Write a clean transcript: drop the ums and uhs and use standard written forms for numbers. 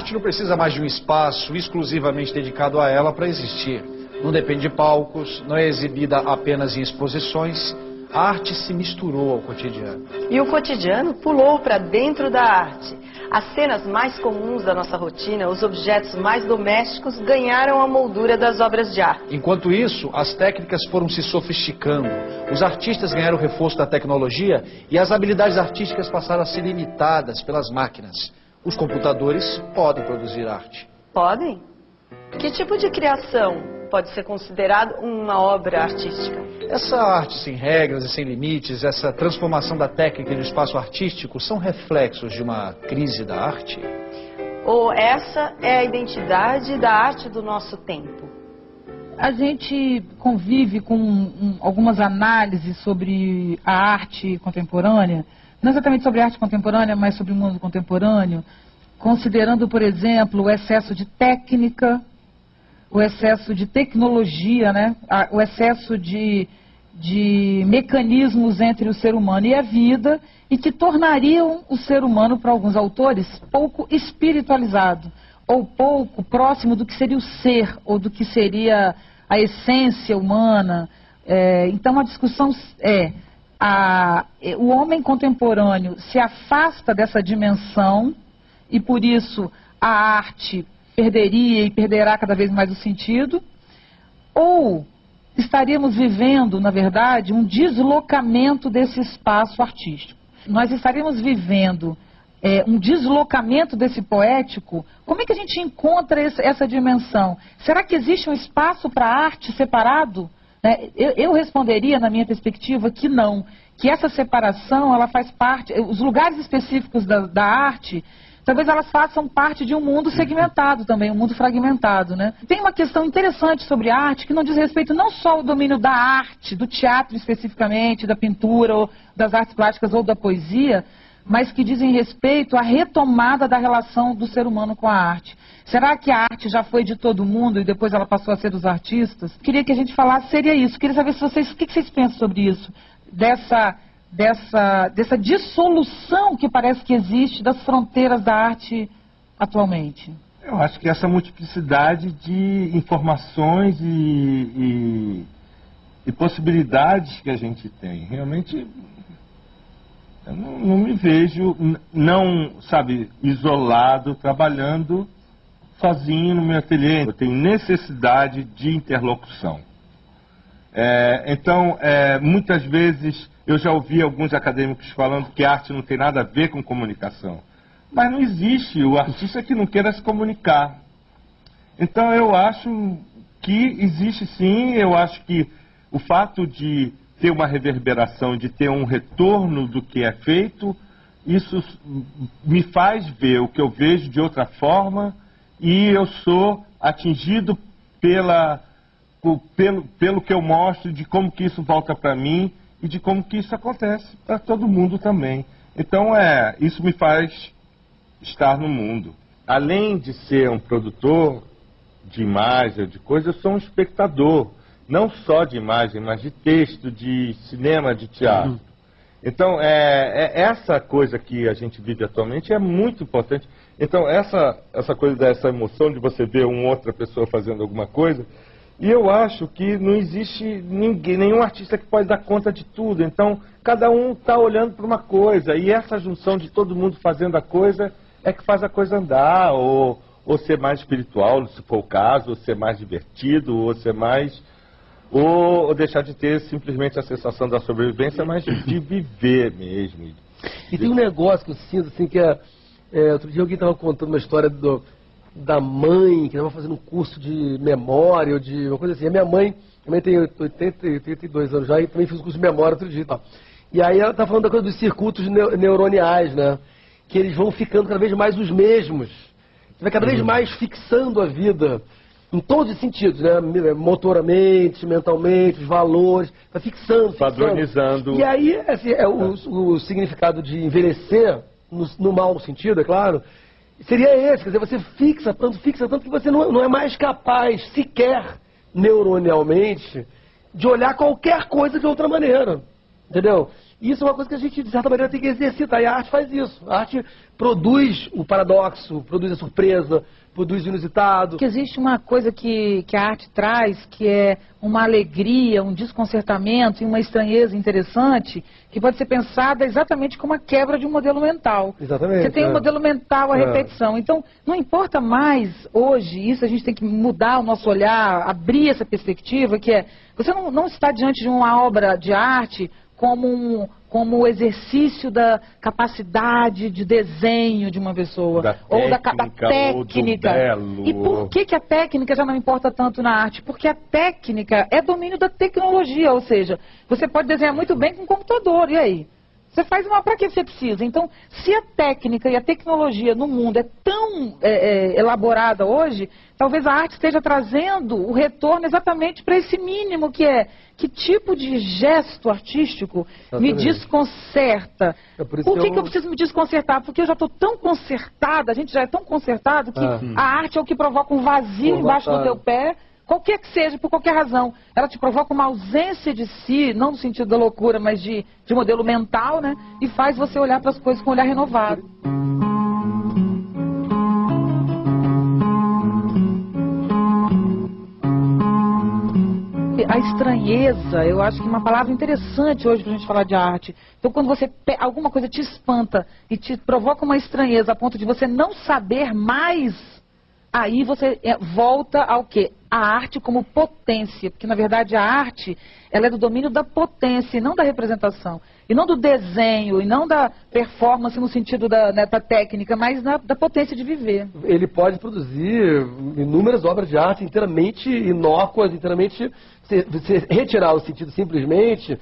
arte não precisa mais de um espaço exclusivamente dedicado a ela para existir. Não depende de palcos, não é exibida apenas em exposições. A arte se misturou ao cotidiano. E o cotidiano pulou para dentro da arte. As cenas mais comuns da nossa rotina, os objetos mais domésticos, ganharam a moldura das obras de arte. Enquanto isso, as técnicas foram se sofisticando. Os artistas ganharam o reforço da tecnologia e as habilidades artísticas passaram a ser limitadas pelas máquinas. Os computadores podem produzir arte. Podem? Que tipo de criação pode ser considerado uma obra artística? Essa arte sem regras e sem limites, essa transformação da técnica e do espaço artístico são reflexos de uma crise da arte? Ou essa é a identidade da arte do nosso tempo? A gente convive com algumas análises sobre a arte contemporânea, não exatamente sobre a arte contemporânea, mas sobre o mundo contemporâneo, considerando, por exemplo, o excesso de técnica, o excesso de tecnologia, né? O excesso de mecanismos entre o ser humano e a vida, e que tornariam o ser humano, para alguns autores, pouco espiritualizado, ou pouco próximo do que seria o ser, ou do que seria a essência humana. Então a discussão o homem contemporâneo se afasta dessa dimensão, e por isso a arte perderia e perderá cada vez mais o sentido, ou estaríamos vivendo, na verdade, um deslocamento desse espaço artístico. Nós estaríamos vivendo um deslocamento desse poético. Como é que a gente encontra essa dimensão? Será que existe um espaço para a arte separado? Eu responderia, na minha perspectiva, que não. Que essa separação, ela faz parte, os lugares específicos da arte, talvez elas façam parte de um mundo segmentado também, um mundo fragmentado, né? Tem uma questão interessante sobre a arte que não diz respeito não só ao domínio da arte, do teatro especificamente, da pintura, ou das artes plásticas ou da poesia, mas que dizem respeito à retomada da relação do ser humano com a arte. Será que a arte já foi de todo mundo e depois ela passou a ser dos artistas? Queria que a gente falasse, seria isso. Queria saber se vocês, o que vocês pensam sobre isso? Dessa dissolução que parece que existe das fronteiras da arte atualmente. Eu acho que essa multiplicidade de informações e possibilidades que a gente tem, realmente eu não me vejo, isolado, trabalhando sozinho no meu ateliê. Eu tenho necessidade de interlocução. Então, muitas vezes eu já ouvi alguns acadêmicos falando que a arte não tem nada a ver com comunicação. Mas não existe o artista que não queira se comunicar. Então eu acho que existe sim, eu acho que o fato de ter uma reverberação, de ter um retorno do que é feito, isso me faz ver o que eu vejo de outra forma, e eu sou atingido pelo que eu mostro, de como que isso volta para mim e de como que isso acontece para todo mundo também. Então isso me faz estar no mundo. Além de ser um produtor de imagem, de coisas, eu sou um espectador, não só de imagem, mas de texto, de cinema, de teatro. Então, essa coisa que a gente vive atualmente é muito importante. Então, essa coisa dessa emoção de você ver uma outra pessoa fazendo alguma coisa, e eu acho que não existe nenhum artista que pode dar conta de tudo. Então, cada um está olhando para uma coisa, e essa junção de todo mundo fazendo a coisa é que faz a coisa andar, ou ser mais espiritual, se for o caso, ou ser mais divertido, ou ser mais... ou deixar de ter simplesmente a sensação da sobrevivência, mas de viver mesmo. E tem um negócio que eu sinto, assim, que outro dia alguém estava contando uma história da mãe, que estava fazendo um curso de memória, ou de uma coisa assim. A minha mãe tem 82 anos já, e também fiz um curso de memória outro dia. E aí ela está falando da coisa dos circuitos neuroniais, né? Que eles vão ficando cada vez mais os mesmos. Você vai cada vez mais fixando a vida, em todos os sentidos, né? Motoramente, mentalmente, os valores, vai fixando. Padronizando. E aí, assim, o significado de envelhecer, no mau sentido, é claro, seria esse, quer dizer, você fixa tanto que você não é mais capaz, sequer neuronialmente, de olhar qualquer coisa de outra maneira, entendeu? E isso é uma coisa que a gente, de certa maneira, tem que exercitar. E a arte faz isso. A arte produz o paradoxo, produz a surpresa, produz o inusitado. Que existe uma coisa que a arte traz, que é uma alegria, um desconcertamento e uma estranheza interessante, que pode ser pensada exatamente como a quebra de um modelo mental. Exatamente. Você tem um modelo mental, a repetição. Então, não importa mais hoje, isso a gente tem que mudar o nosso olhar, abrir essa perspectiva, que é, você não está diante de uma obra de arte como o exercício da capacidade de desenho de uma pessoa. Ou da técnica. Ou do belo. E por que a técnica já não importa tanto na arte? Porque a técnica é domínio da tecnologia, ou seja, você pode desenhar muito bem com um computador, e aí? Você faz para que você precisa? Então, se a técnica e a tecnologia no mundo é tão elaborada hoje, talvez a arte esteja trazendo o retorno exatamente para esse mínimo que é, que tipo de gesto artístico me desconcerta? Por que eu preciso me desconcertar? Porque eu já estou tão consertada, a gente já é tão consertado que a arte é o que provoca um vazio embaixo do teu pé, qualquer que seja, por qualquer razão. Ela te provoca uma ausência de si, não no sentido da loucura, mas de modelo mental, né? E faz você olhar para as coisas com um olhar renovado. A estranheza, eu acho que é uma palavra interessante hoje para a gente falar de arte. Então, quando alguma coisa te espanta e te provoca uma estranheza a ponto de você não saber mais, aí você volta ao quê? A arte como potência, porque na verdade a arte, ela é do domínio da potência e não da representação, e não do desenho, e não da performance no sentido da técnica, mas da potência de viver. Ele pode produzir inúmeras obras de arte inteiramente inócuas, inteiramente, se retirar o sentido simplesmente,